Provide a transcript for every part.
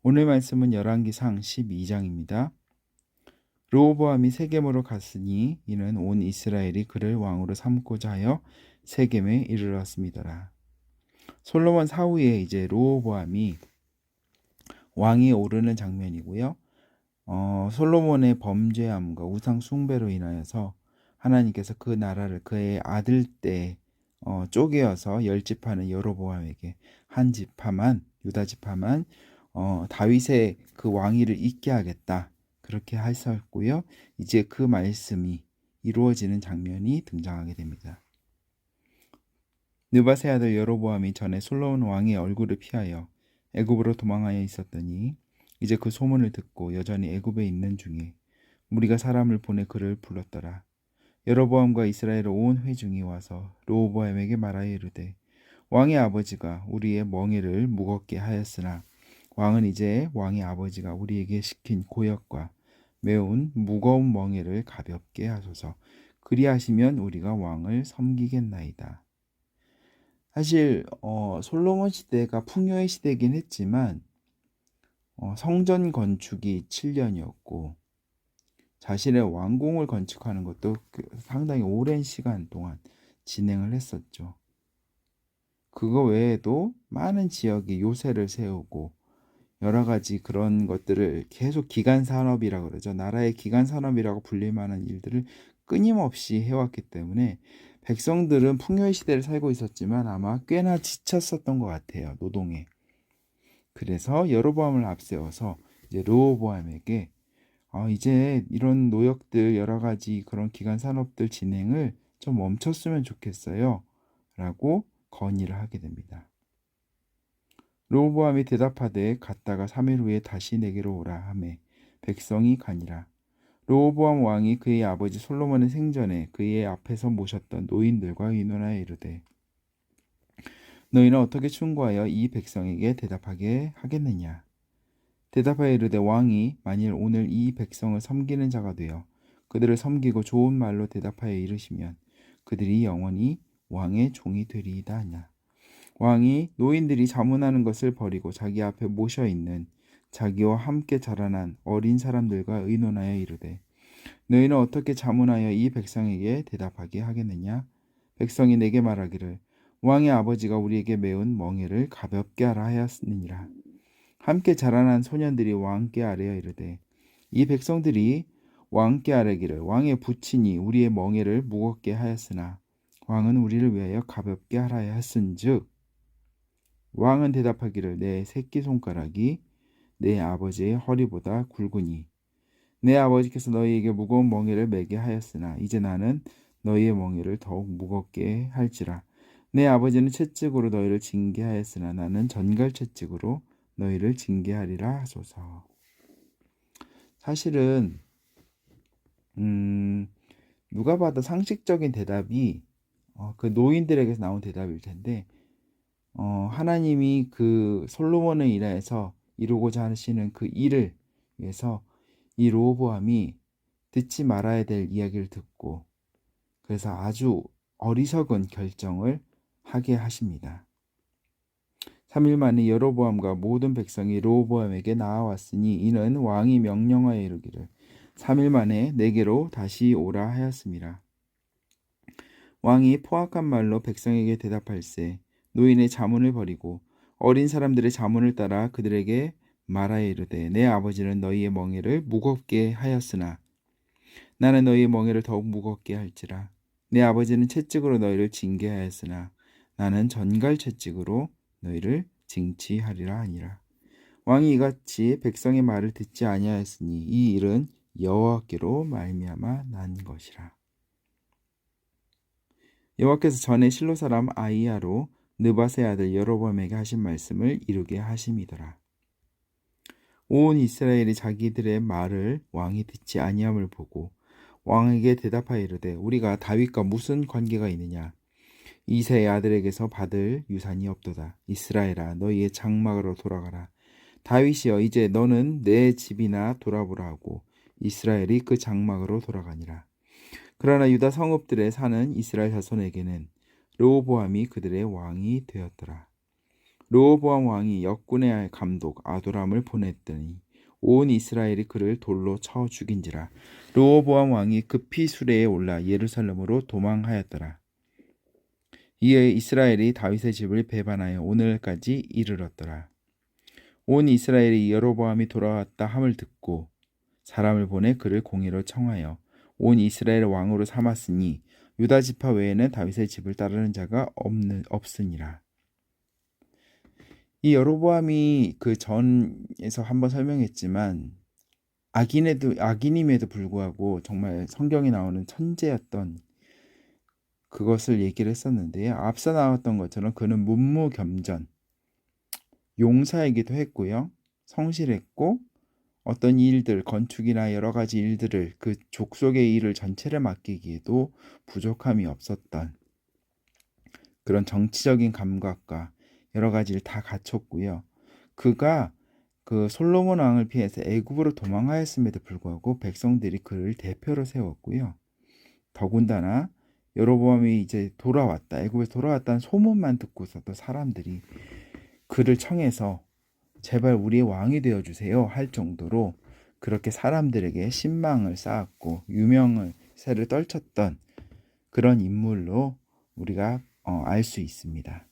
오늘 말씀은 열왕기상 12장입니다. 르호보암이 세겜으로 갔으니 이는 온 이스라엘이 그를 왕으로 삼고자 하여 세겜에 이르렀습니다라. 솔로몬 사후에 이제 르호보암이 왕이 오르는 장면이고요. 솔로몬의 범죄함과 우상 숭배로 인하여서 하나님께서 그 나라를 그의 아들 때 쪼개어서 열 지파는 여로보암에게 한 지파만 유다 지파만 다윗의 그 왕위를 잇게 하겠다 그렇게 하셨고요. 이제 그 말씀이 이루어지는 장면이 등장하게 됩니다. 느바세 아들 여로보암이 전에 솔로몬 왕의 얼굴을 피하여 애굽으로 도망하여 있었더니 이제 그 소문을 듣고 여전히 애굽에 있는 중에 무리가 사람을 보내 그를 불렀더라. 여로보암과 이스라엘 온 회중이 와서 르호보암에게 말하여 이르되 왕의 아버지가 우리의 멍에를 무겁게 하였으나 왕은 이제 왕의 아버지가 우리에게 시킨 고역과 매운 무거운 멍에를 가볍게 하소서. 그리하시면 우리가 왕을 섬기겠나이다. 사실 솔로몬 시대가 풍요의 시대이긴 했지만 성전 건축이 7년이었고 자신의 왕궁을 건축하는 것도 상당히 오랜 시간 동안 진행을 했었죠. 그거 외에도 많은 지역에 요새를 세우고 여러 가지 그런 것들을 계속 기간산업이라고 그러죠. 나라의 기간산업이라고 불릴 만한 일들을 끊임없이 해왔기 때문에 백성들은 풍요의 시대를 살고 있었지만 아마 꽤나 지쳤었던 것 같아요. 노동에. 그래서 여로보암을 앞세워서 이제 르호보암에게 이제 이런 노역들 여러 가지 그런 기간 산업들 진행을 좀 멈췄으면 좋겠어요. 라고 건의를 하게 됩니다. 르호보암이 대답하되 갔다가 3일 후에 다시 내게로 오라 하매 백성이 가니라. 르호보암 왕이 그의 아버지 솔로몬의 생전에 그의 앞에서 모셨던 노인들과 의논하여 이르되 너희는 어떻게 충고하여 이 백성에게 대답하게 하겠느냐. 대답하여 이르되 왕이 만일 오늘 이 백성을 섬기는 자가 되어 그들을 섬기고 좋은 말로 대답하여 이르시면 그들이 영원히 왕의 종이 되리이다 하냐. 왕이 노인들이 자문하는 것을 버리고 자기 앞에 모셔 있는 자기와 함께 자라난 어린 사람들과 의논하여 이르되 너희는 어떻게 자문하여 이 백성에게 대답하게 하겠느냐. 백성이 내게 말하기를 왕의 아버지가 우리에게 메운 멍에를 가볍게 하라 하였느니라. 함께 자라난 소년들이 왕께 아뢰어 이르되 이 백성들이 왕께 아뢰기를 왕의 부친이 우리의 멍에를 무겁게 하였으나 왕은 우리를 위하여 가볍게 하라 하였은즉 왕은 대답하기를 내 새끼손가락이 내 아버지의 허리보다 굵으니 내 아버지께서 너희에게 무거운 멍에를 매게 하였으나 이제 나는 너희의 멍에를 더욱 무겁게 할지라. 내 아버지는 채찍으로 너희를 징계하였으나 나는 전갈 채찍으로 너희를 징계하리라 하소서. 사실은 누가 봐도 상식적인 대답이 그 노인들에게서 나온 대답일 텐데 하나님이 그 솔로몬을 인하여서 이루고자 하시는 그 일을 위해서 이 르호보암이 듣지 말아야 될 이야기를 듣고 그래서 아주 어리석은 결정을 하게 하십니다. 3일 만에 여로보암과 모든 백성이 르호보암에게 나아왔으니 이는 왕이 명령하여 이르기를 3일 만에 내게로 다시 오라 하였습니다. 왕이 포악한 말로 백성에게 대답할세 노인의 자문을 버리고 어린 사람들의 자문을 따라 그들에게 말하여 이르되 내 아버지는 너희의 멍에를 무겁게 하였으나 나는 너희의 멍에를 더욱 무겁게 할지라. 내 아버지는 채찍으로 너희를 징계하였으나 나는 전갈 채찍으로 너희를 징치하리라 하니라. 왕이 이같이 백성의 말을 듣지 아니하였으니 이 일은 여호와께로 말미암아 난 것이라. 여호와께서 전에 실로 사람 아이야로 느바세 아들 여로보암에게 하신 말씀을 이루게 하심이더라. 온 이스라엘이 자기들의 말을 왕이 듣지 아니함을 보고 왕에게 대답하여 이르되 우리가 다윗과 무슨 관계가 있느냐. 이새의 아들에게서 받을 유산이 없도다. 이스라엘아 너희의 장막으로 돌아가라. 다윗이여 이제 너는 내 집이나 돌아보라 하고 이스라엘이 그 장막으로 돌아가니라. 그러나 유다 성읍들에 사는 이스라엘 자손에게는 르호보암이 그들의 왕이 되었더라. 르호보암 왕이 역군의 감독 아도람을 보냈더니 온 이스라엘이 그를 돌로 쳐 죽인지라. 르호보암 왕이 급히 수레에 올라 예루살렘으로 도망하였더라. 이에 이스라엘이 다윗의 집을 배반하여 오늘까지 이르렀더라. 온 이스라엘이 여로보암이 돌아왔다 함을 듣고 사람을 보내 그를 공의로 청하여 온 이스라엘 왕으로 삼았으니 유다 지파 외에는 다윗의 집을 따르는 자가 없으니라. 이 여로보암이 그 전에서 한번 설명했지만 악인임에도 불구하고 정말 성경에 나오는 천재였던 그것을 얘기를 했었는데요. 앞서 나왔던 것처럼 그는 문무겸전, 용사이기도 했고요. 성실했고 어떤 일들, 건축이나 여러 가지 일들을 그 족속의 일을 전체를 맡기기에도 부족함이 없었던 그런 정치적인 감각과 여러 가지를 다 갖췄고요. 그가 그 솔로몬 왕을 피해서 애굽으로 도망하였음에도 불구하고 백성들이 그를 대표로 세웠고요. 더군다나 여로보암이 이제 돌아왔다, 애굽에서 돌아왔다는 소문만 듣고서도 사람들이 그를 청해서 제발 우리의 왕이 되어주세요 할 정도로 그렇게 사람들에게 신망을 쌓았고 유명세를 떨쳤던 그런 인물로 우리가 알 수 있습니다.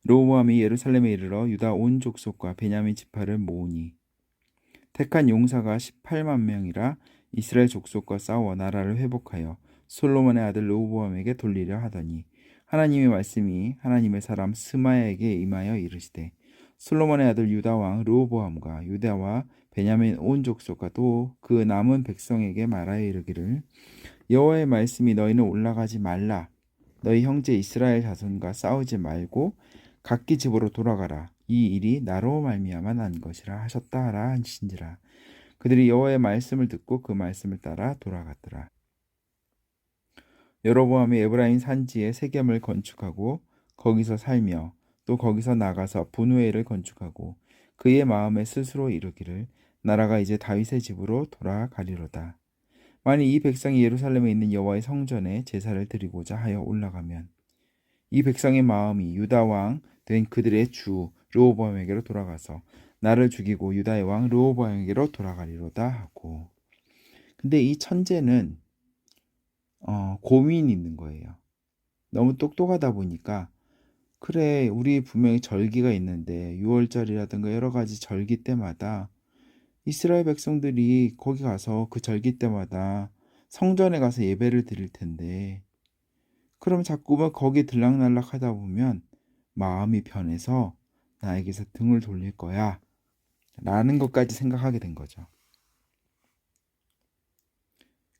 르호보암이 예루살렘에 이르러 유다 온 족속과 베냐민 지파를 모으니 택한 용사가 18만 명이라 이스라엘 족속과 싸워 나라를 회복하여 솔로몬의 아들 르호보암에게 돌리려 하더니 하나님의 말씀이 하나님의 사람 스마야에게 임하여 이르시되 솔로몬의 아들 유다 왕 르호보암과 유다와 베냐민 온 족속과 또 그 남은 백성에게 말하여 이르기를 여호와의 말씀이 너희는 올라가지 말라 너희 형제 이스라엘 자손과 싸우지 말고 각기 집으로 돌아가라 이 일이 나로 말미암아 난 것이라 하셨다 하라 하신지라. 그들이 여호와의 말씀을 듣고 그 말씀을 따라 돌아갔더라. 여로보암이 에브라임 산지에 세겜을 건축하고 거기서 살며 또 거기서 나가서 분우엘을 건축하고 그의 마음에 스스로 이르기를 나라가 이제 다윗의 집으로 돌아가리로다. 만일 이 백성이 예루살렘에 있는 여호와의 성전에 제사를 드리고자 하여 올라가면 이 백성의 마음이 유다 왕 된 그들의 주 르호보암에게로 돌아가서 나를 죽이고 유다의 왕 르호보암에게로 돌아가리로다 하고. 근데 이 천재는 고민이 있는 거예요. 너무 똑똑하다 보니까 그래 우리 분명히 절기가 있는데 6월절이라든가 여러 가지 절기 때마다 이스라엘 백성들이 거기 가서 그 절기 때마다 성전에 가서 예배를 드릴 텐데 그럼 자꾸만 거기 들락날락 하다 보면 마음이 변해서 나에게서 등을 돌릴 거야 라는 것까지 생각하게 된 거죠.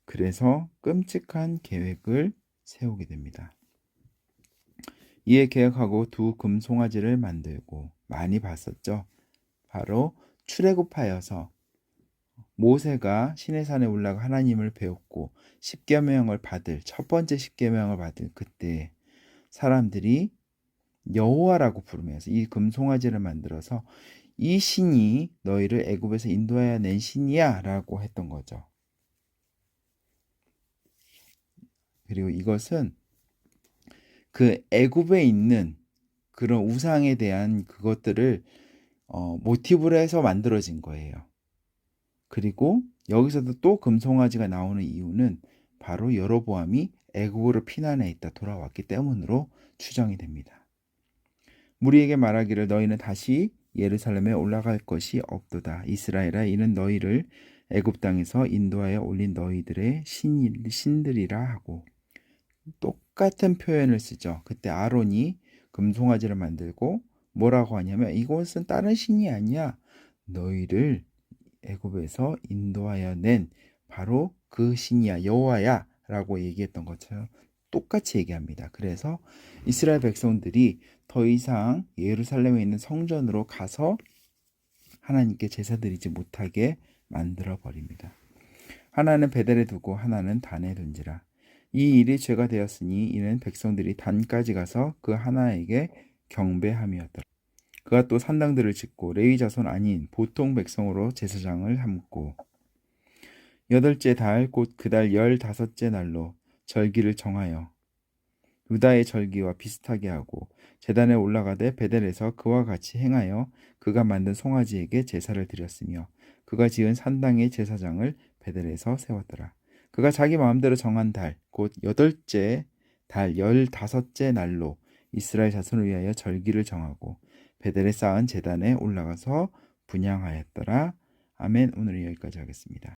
그래서 끔찍한 계획을 세우게 됩니다. 이에 계획하고 두 금송아지를 만들고 많이 봤었죠. 바로 출애굽하여서 모세가 시내산에 올라가 하나님을 배웠고 십계명을 받을 첫 번째 십계명을 받을 그때 사람들이 여호와라고 부르면서 이 금송아지를 만들어서 이 신이 너희를 애굽에서 인도하여 낸 신이야 라고 했던 거죠. 그리고 이것은 그 애굽에 있는 그런 우상에 대한 그것들을 모티브로 해서 만들어진 거예요. 그리고 여기서도 또 금송아지가 나오는 이유는 바로 여로보암이 애굽으로 피난해 있다 돌아왔기 때문으로 추정이 됩니다. 무리에게 말하기를 너희는 다시 예루살렘에 올라갈 것이 없도다. 이스라엘아 이는 너희를 애굽 땅에서 인도하여 올린 너희들의 신들이라 하고 똑같은 표현을 쓰죠. 그때 아론이 금송아지를 만들고 뭐라고 하냐면 이것은 다른 신이 아니야. 너희를 애굽에서 인도하여 낸 바로 그 신이야 여호와야 라고 얘기했던 것처럼 똑같이 얘기합니다. 그래서 이스라엘 백성들이 더 이상 예루살렘에 있는 성전으로 가서 하나님께 제사 드리지 못하게 만들어 버립니다. 하나는 베델에 두고 하나는 단에 둔지라. 이 일이 죄가 되었으니 이는 백성들이 단까지 가서 그 하나에게 경배함이었더라. 그가 또 산당들을 짓고 레위 자손 아닌 보통 백성으로 제사장을 삼고 8째 달 곧 그 달 15째 날로 절기를 정하여 유다의 절기와 비슷하게 하고 제단에 올라가되 베델에서 그와 같이 행하여 그가 만든 송아지에게 제사를 드렸으며 그가 지은 산당의 제사장을 베델에서 세웠더라. 그가 자기 마음대로 정한 달 곧 8째 달 15째 날로 이스라엘 자손을 위하여 절기를 정하고 베델에 쌓은 제단에 올라가서 분향하였더라. 아멘. 오늘은 여기까지 하겠습니다.